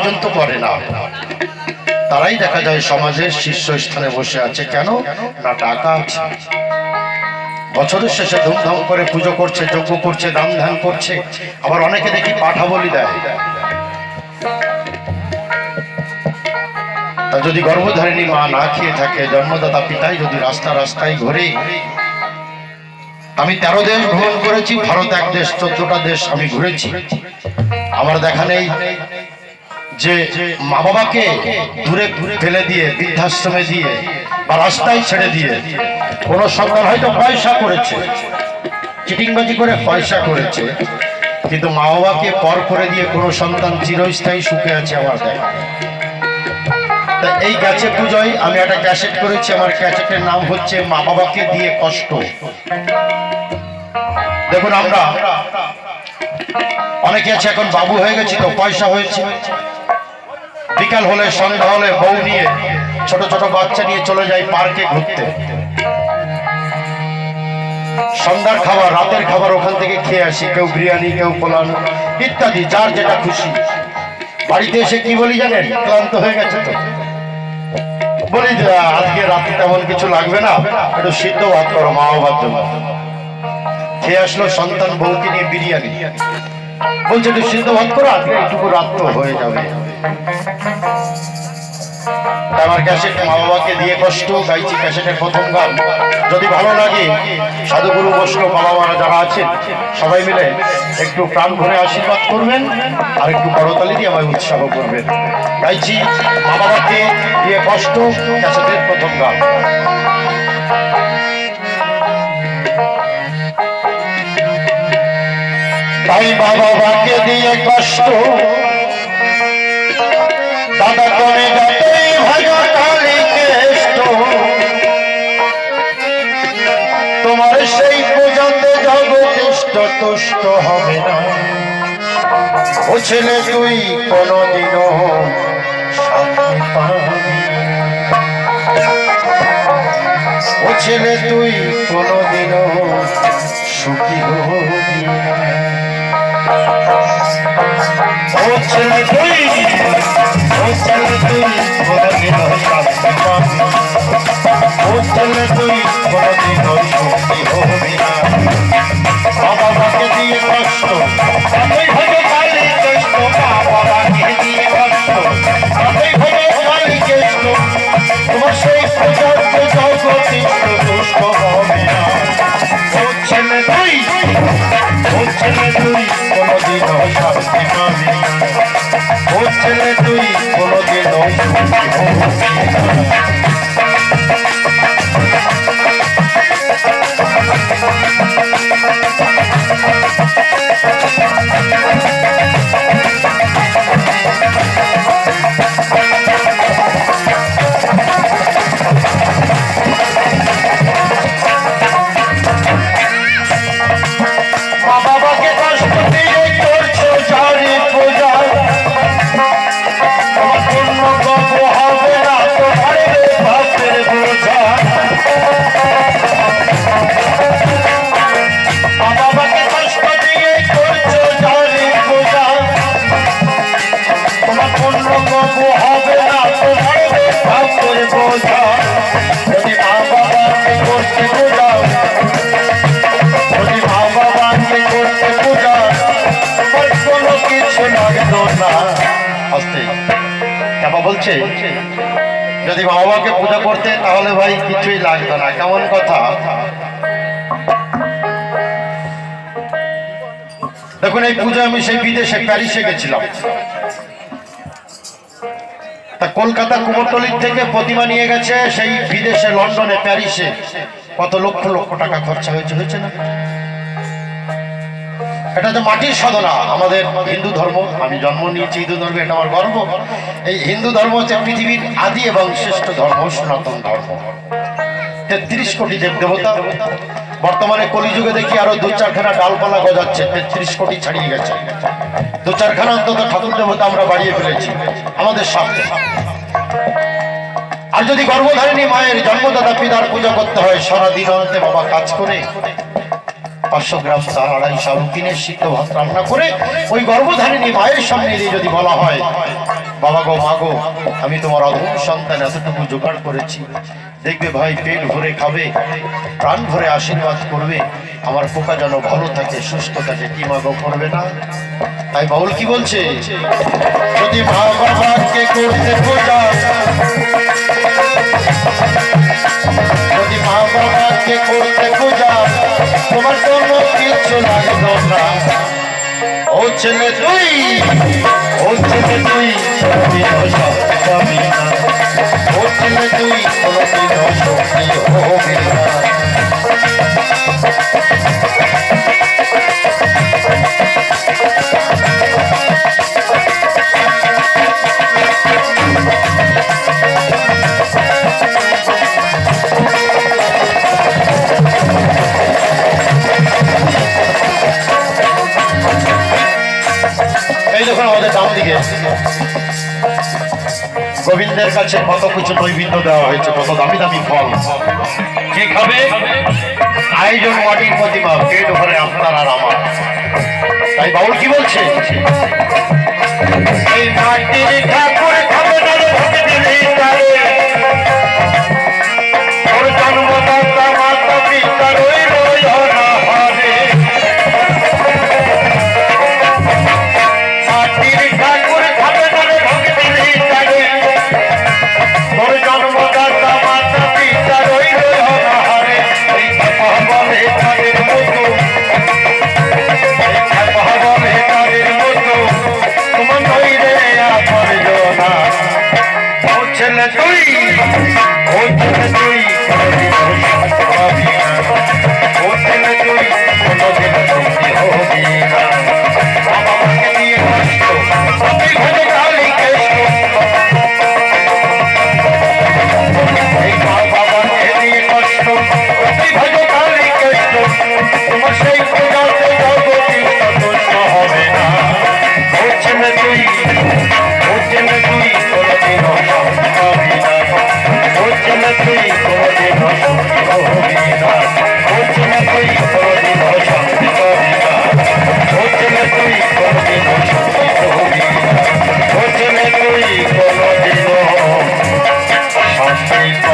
পর্যন্ত করে না, তারাই দেখা যায় সমাজের শীর্ষস্থানে বসে আছে। কেন না? টাকা আছে। বছরের শেষে ধুমধাম করে পুজো করছে, যজ্ঞ করছে, দান ধ্যান করছে, আবার অনেকে দেখি পাঠা বলি দেয়। তা যদি গর্ভধারিণী মা না খেয়ে থাকে, জন্মদাতা পিতাই যদি রাস্তা রাস্তায় ঘুরে, আমি 13 দেশ ভ্রমণ করেছি, ভারত এক দেশ, 14টা দেশ আমি ঘুরেছি। আমার দেখা নেই যে মা বাবাকে দূরে ফেলে দিয়ে, বৃদ্ধাশ্রমে দিয়ে বা রাস্তায় ছেড়ে দিয়ে কোনো সন্তান হয়তো পয়সা করেছে, চিটিংবাজি করে পয়সা করেছে, কিন্তু মা বাবাকে পর করে দিয়ে কোনো সন্তান চিরস্থায়ী সুখে আছে আমার দেখা। তা এই গাছে পুজোয় আমি একটা ক্যাসেট করেছি, আমার ক্যাসেটের নাম হচ্ছে মা বাবাকে দিয়ে কষ্ট। দেখুন, আমরা অনেকে আছে এখন বাবু হয়ে গেছি তো পয়সা হয়েছে, বিকাল হলে সন্ধ্যা হলে বউ নিয়ে, ছোট ছোট বাচ্চা নিয়ে চলে যায় পার্কে ঘুরতে। সন্ধ্যার খাবার, রাতের খাবার ওখান থেকে খেয়ে আসি, কেউ বিরিয়ানি, কেউ পোলাও ইত্যাদি, যার যেটা খুশি। বাড়িতে এসে কি বলি জানেন? ক্লান্ত হয়ে গেছে তো বলি যে আজকে রাতে তেমন কিছু লাগবে না, একটু সিদ্ধ ভাত করো মা বাবার জন্য। খেয়ে আসলো সন্তান বউকে নিয়ে বিরিয়ানি, বলছে একটু সিদ্ধ ভাত করো, আজকে একটুকু রাত তো হয়ে যাবে। আমার ক্যাসেট মা বাবাকে দিয়ে কষ্ট গাইছি, ক্যাসেটের প্রথম গান। যদি ভালো লাগে, সাধুগুরু বৈষ্ণব বাবা মারা যারা আছেন সবাই মিলে একটু প্রাণ ভরে আশীর্বাদ করবেন আর একটু করতালি দিয়ে আমায় উৎসাহ করবেন। গাইছি মা বাবাকে দিয়ে কষ্ট, ক্যাসেটের প্রথম গান। তাই মা বাবাকে দিয়ে কষ্ট, দাদা করে গাতে ভাজা কালী কেষ্ট, তোমার সেই পূজাতে জগদীষ্ট তুষ্ট হবে না। ও ছেলে তুই কোনদিনও শান্তি পাবি, ও ছেলে তুই কোনদিনও সুখী হবি না। ও ছেলে তুই, ও ছেলে তুই কোনদিনও শান্তি পাবি, ও ছেলে তুই কোনদিনও সুখী হবি না। মা বাবাকে দিয়ে কষ্ট, তাতেই হবে কালী কেষ্ট, মা বাবাকে দিয়ে কষ্ট, তাতেই হবে কালী কেষ্ট, তোমার সেই পূজাতে জগদীষ্ট তুষ্ট হবে না। ও ছেলে তুই, ও ছেলে তুই কোনদিনও শান্তি পাবি না, ও ছেলে তুই কোনদিনও সুখী হবি না। বলছে যদি মা বাবাকে পূজা করতে তাহলে ভাই কিছুই লাগতো না, কেমন কথা। দেখুন, এই পূজা আমি সেই বিদেশে প্যারিসে গেছিলাম। তা কলকাতা কুমোরটুলির থেকে প্রতিমা নিয়ে গেছে সেই বিদেশে, লন্ডনে, প্যারিসে কত লক্ষ লক্ষ টাকা খরচা হয়েছে, হয়েছে না? এটা তো মাটির সাধনা। আমাদের হিন্দু ধর্ম, আমি জন্ম নিয়েছি হিন্দু ধর্মে, এটা আমার গর্ব। এই হিন্দু ধর্ম হচ্ছে পৃথিবীর আদি এবং শ্রেষ্ঠ ধর্ম, সনাতন ধর্ম। 33 কোটি দেব দেবতা। বর্তমানে কলিযুগে দেখি আরো 2-4খানা ডালপালা গজাচ্ছে, 33 কোটি ছাড়িয়ে গেছে। 2-4খানা অন্তত ঠাকুর দেবতা আমরা বাড়িয়ে ফেলেছি আমাদের সামনে। আর যদি গর্ভধারিণী মায়ের, জন্মদাতা পিতার পূজা করতে হয়, সারাদিন অন্তে বাবা কাজ করে 500 গ্রাম চাল, 250 কিনে সিদ্ধ ভাত রান্না করে ওই গর্ভধারিণী মায়ের সামনে দিয়ে যদি বলা হয় বাবা গো মা গো, আমি তোমার অধম সন্তান এতটুকু জোগাড় করেছি, দেখবে ভাই পেট ভরে খাবে, প্রাণ ভরে আশীর্বাদ করবে, আমার পোকা যেন ভালো থাকে সুস্থ থাকে, কি মা গো করবে না? তাই বাউল কি বলছে, যদি মা বাবাকে করতে পূজা, যদি মা বাবাকে করতে পূজা, তোমার কোনো কিছু লাগতো না। ও ছেলে তুই, ও ছেলে তুই কোনদিনও শক্তি পাবি না, ও ছেলে তুই কোনদিনও শক্তি হবি না। এই দেখুন আমাদের ডান দিকে গোবিন্দের কাছে কত কিছু নৈবেদ্য দেওয়া হয়েছে, কত দামি দামি ফল, কে খাবে? আয়োজন মাটির প্রতিমা, পেট ভরে আপনার আর আমার। তাই বাউল কি বলছে, এই মাটির ঠাকুর খাবে না রে ভক্তির হৃদয়ে, ওর জন্মদাতা মাতা পিতা রইল অনাহারে। মাটির ঠাকুর খাবে না রে ভক্তির হৃদয়ে, ওর জন্মদাতা মাতা পিতা রইল অনাহারে। এই ছাপা বলে তাদের মতো, এই ছাপা বলে তাদের মতো, তোমার নইরে আবর্জনা। ও ছেলে তুই, ও ছেলে তুই কোনদিনও শান্তি পাবি না, ও ছেলে তুই কোনদিন শান্তি হবি না। মা বাবাকে নিয়ে কষ্ট, প্রতি ঘরে কালী কেষ্ট, এই মা বাবাকে নিয়ে কষ্ট, প্রতি ঘরে কালী কেষ্ট, তোমার সেই পূজাতে জগতি সন্তুষ্ট হবে না। ও ছেলে তুই, ও ছেলে তুই কোনদিনও শান্তি পাবি না, ও ছেলে তুই কোনদিনও শান্তি হবি না, ও ছেলে তুই কোনদিনও শান্তি পাবি না, ও ছেলে তুই কোনদিনও শান্তি হবি না, ও ছেলে তুই কোনদিনও শান্তি